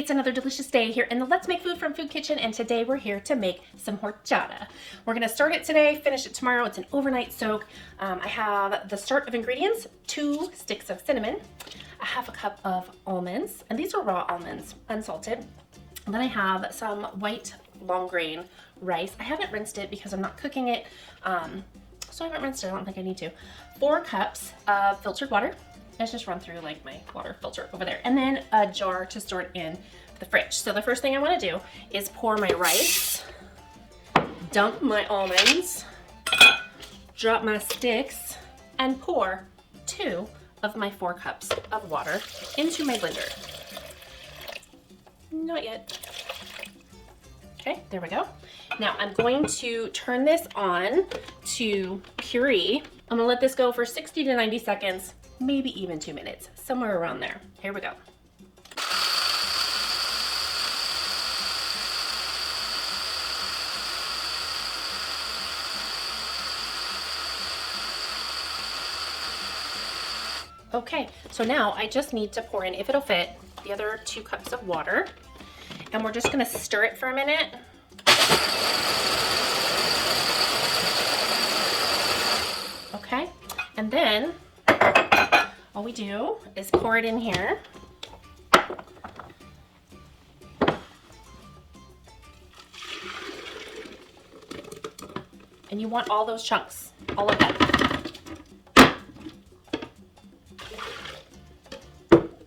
It's another delicious day here in the Let's Make Food from Food Kitchen, and today we're here to make some horchata. We're gonna start it today, finish it tomorrow. It's an overnight soak. I have the start of ingredients: 2 sticks of cinnamon, a half a cup of almonds, and these are raw almonds, unsalted. And then I have some white long grain rice. I haven't rinsed it because I'm not cooking it, so I haven't rinsed it. I don't think I need to. 4 cups of filtered water. Let's just run through like my water filter over there. And then a jar to store it in the fridge. So the first thing I want to do is pour my rice, dump my almonds, drop my sticks, and pour 2 of my 4 cups of water into my blender. Not yet. Okay, there we go. Now I'm going to turn this on to puree. I'm gonna let this go for 60 to 90 seconds. Maybe even 2 minutes, somewhere around there. Here we go. Okay, so now I just need to pour in, if it'll fit, the other 2 cups of water, and we're just gonna stir it for a minute. Okay, and then all we do is pour it in here. And you want all those chunks, all of them.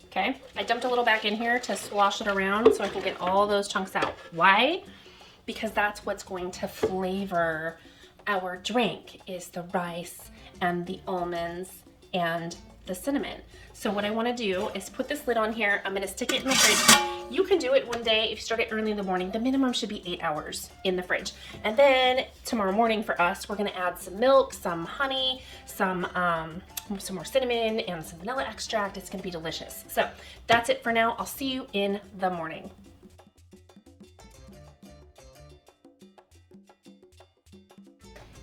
Okay, I dumped a little back in here to slosh it around so I can get all those chunks out. Why? Because that's what's going to flavor our drink, is the rice and the almonds and the cinnamon. So what I want to do is put this lid on here. I'm going to stick it in the fridge. You can do it one day if you start it early in the morning. The minimum should be 8 hours in the fridge. And then tomorrow morning for us, we're going to add some milk, some honey, some more cinnamon, and some vanilla extract. It's going to be delicious. So that's it for now. I'll see you in the morning.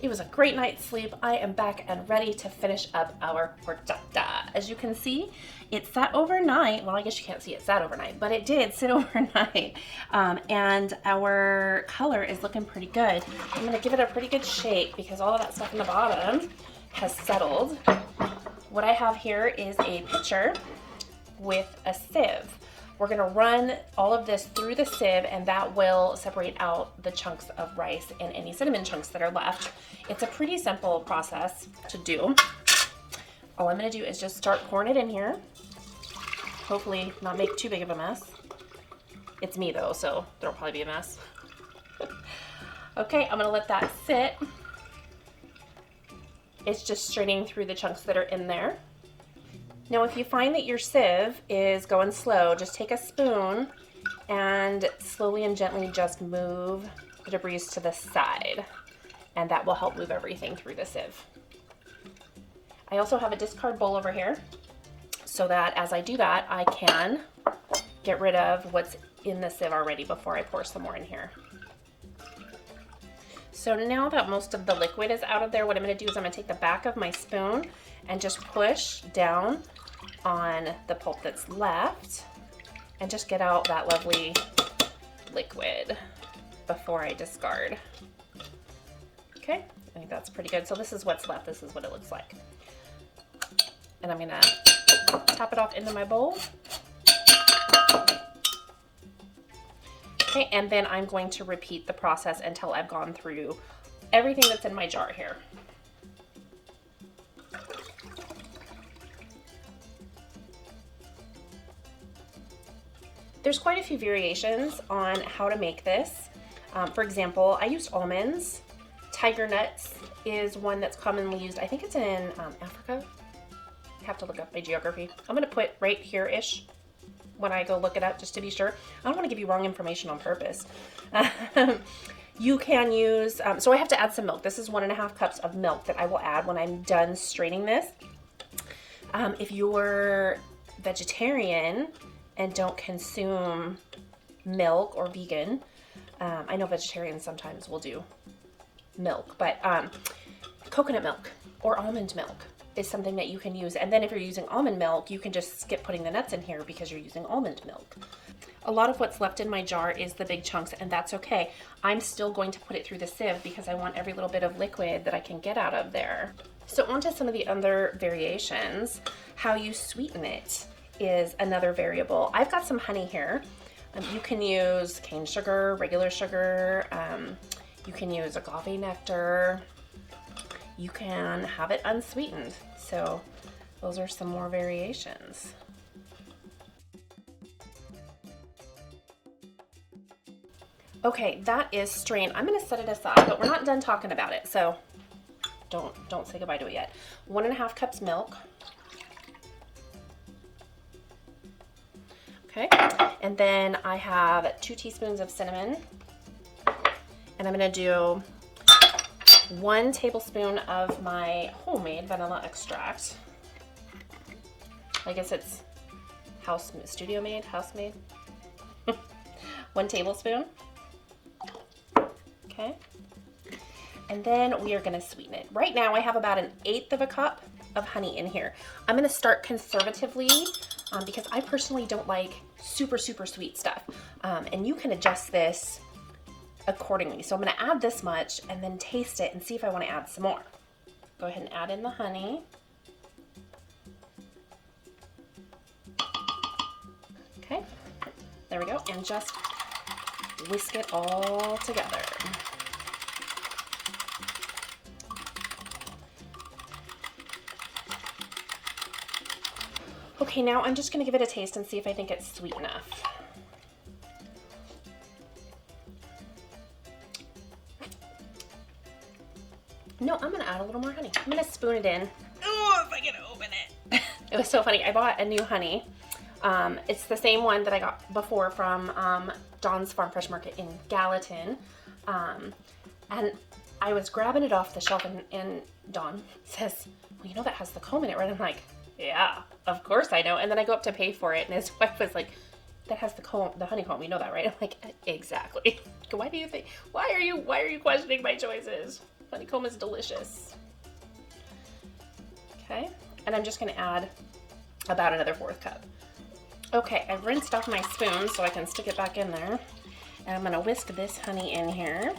It was a great night's sleep. I am back and ready to finish up our horchata. As you can see, it sat overnight. Well, I guess you can't see it sat overnight, but it did sit overnight. And our color is looking pretty good. I'm gonna give it a pretty good shake because all of that stuff in the bottom has settled. What I have here is a pitcher with a sieve. We're gonna run all of this through the sieve, and that will separate out the chunks of rice and any cinnamon chunks that are left. It's a pretty simple process to do. All I'm gonna do is just start pouring it in here. Hopefully not make too big of a mess. It's me though, so there'll probably be a mess. Okay, I'm gonna let that sit. It's just straining through the chunks that are in there. Now, if you find that your sieve is going slow, just take a spoon and slowly and gently just move the debris to the side, and that will help move everything through the sieve. I also have a discard bowl over here so that as I do that, I can get rid of what's in the sieve already before I pour some more in here. So now that most of the liquid is out of there, what I'm going to do is I'm going to take the back of my spoon and just push down on the pulp that's left and just get out that lovely liquid before I discard. Okay, I think that's pretty good. So this is what's left. This is what it looks like. And I'm going to top it off into my bowl. Okay, and then I'm going to repeat the process until I've gone through everything that's in my jar here. There's quite a few variations on how to make this. For example, I used almonds. Tiger nuts is one that's commonly used. I think it's in Africa. I have to look up my geography. I'm gonna put right here-ish when I go look it up just to be sure. I don't want to give you wrong information on purpose. You can use, so I have to add some milk. This is 1.5 cups of milk that I will add when I'm done straining this. If you're vegetarian and don't consume milk or vegan, I know vegetarians sometimes will do milk, but coconut milk or almond milk is something that you can use. And then if you're using almond milk, you can just skip putting the nuts in here because you're using almond milk. A lot of what's left in my jar is the big chunks, and that's okay. I'm still going to put it through the sieve because I want every little bit of liquid that I can get out of there. So on to some of the other variations. How you sweeten it is another variable. I've got some honey here. You can use cane sugar, regular sugar. You can use agave nectar. You can have it unsweetened. So those are some more variations. Okay, that is strained. I'm gonna set it aside, but we're not done talking about it, so don't say goodbye to it yet. 1.5 cups milk. Okay, and then I have 2 teaspoons of cinnamon, and I'm gonna do 1 tablespoon of my homemade vanilla extract. I guess it's studio made, house made. 1 tablespoon. Okay. And then we are gonna sweeten it. Right now I have about 1/8 of a cup of honey in here. I'm gonna start conservatively because I personally don't like super sweet stuff. And you can adjust this accordingly. So I'm gonna add this much and then taste it and see if I wanna add some more. Go ahead and add in the honey. Okay, there we go. And just whisk it all together. Okay, now I'm just gonna give it a taste and see if I think it's sweet enough. No, I'm gonna add a little more honey. I'm gonna spoon it in. Oh, if I can open it. It was so funny. I bought a new honey. It's the same one that I got before from Dawn's Farm Fresh Market in Gallatin. And I was grabbing it off the shelf and Dawn says, well, you know that has the comb in it, right? I'm like, yeah, of course I know. And then I go up to pay for it and his wife was like, that has the comb, the honeycomb, you know that, right? I'm like, exactly. Why are you questioning my choices? Honeycomb is delicious. Okay, and I'm just gonna add about another 1/4 cup. Okay, I've rinsed off my spoon so I can stick it back in there. And I'm gonna whisk this honey in here.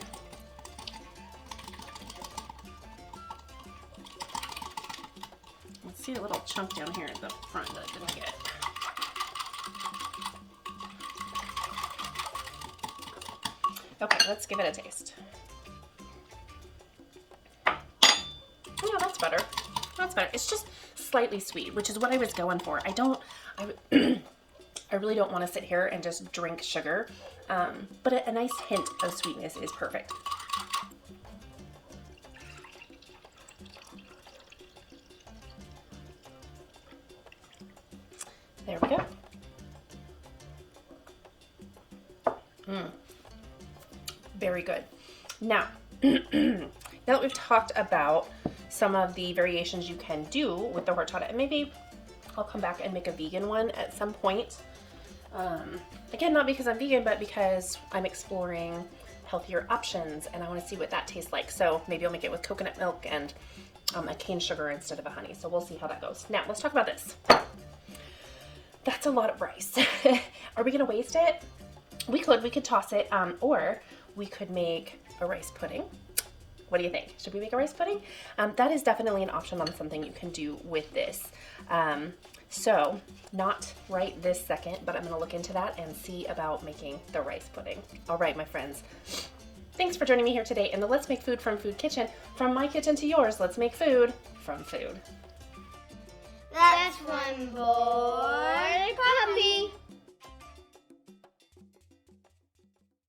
Let's see a little chunk down here at the front that I didn't get. Okay, let's give it a taste. Oh, that's better. That's better. It's just slightly sweet, which is what I was going for. I really don't want to sit here and just drink sugar, but a nice hint of sweetness is perfect. There we go. Very good. Now, now that we've talked about some of the variations you can do with the horchata, and maybe I'll come back and make a vegan one at some point. Again, not because I'm vegan, but because I'm exploring healthier options and I want to see what that tastes like. So maybe I'll make it with coconut milk and a cane sugar instead of a honey. So we'll see how that goes. Now, let's talk about this. That's a lot of rice. Are we gonna waste it? We could toss it, or we could make a rice pudding. What do you think? Should we make a rice pudding? That is definitely an option on something you can do with this. So not right this second, but I'm gonna look into that and see about making the rice pudding. All right, my friends. Thanks for joining me here today in the Let's Make Food from Food Kitchen. From my kitchen to yours, let's make food from food. That's one boy puppy.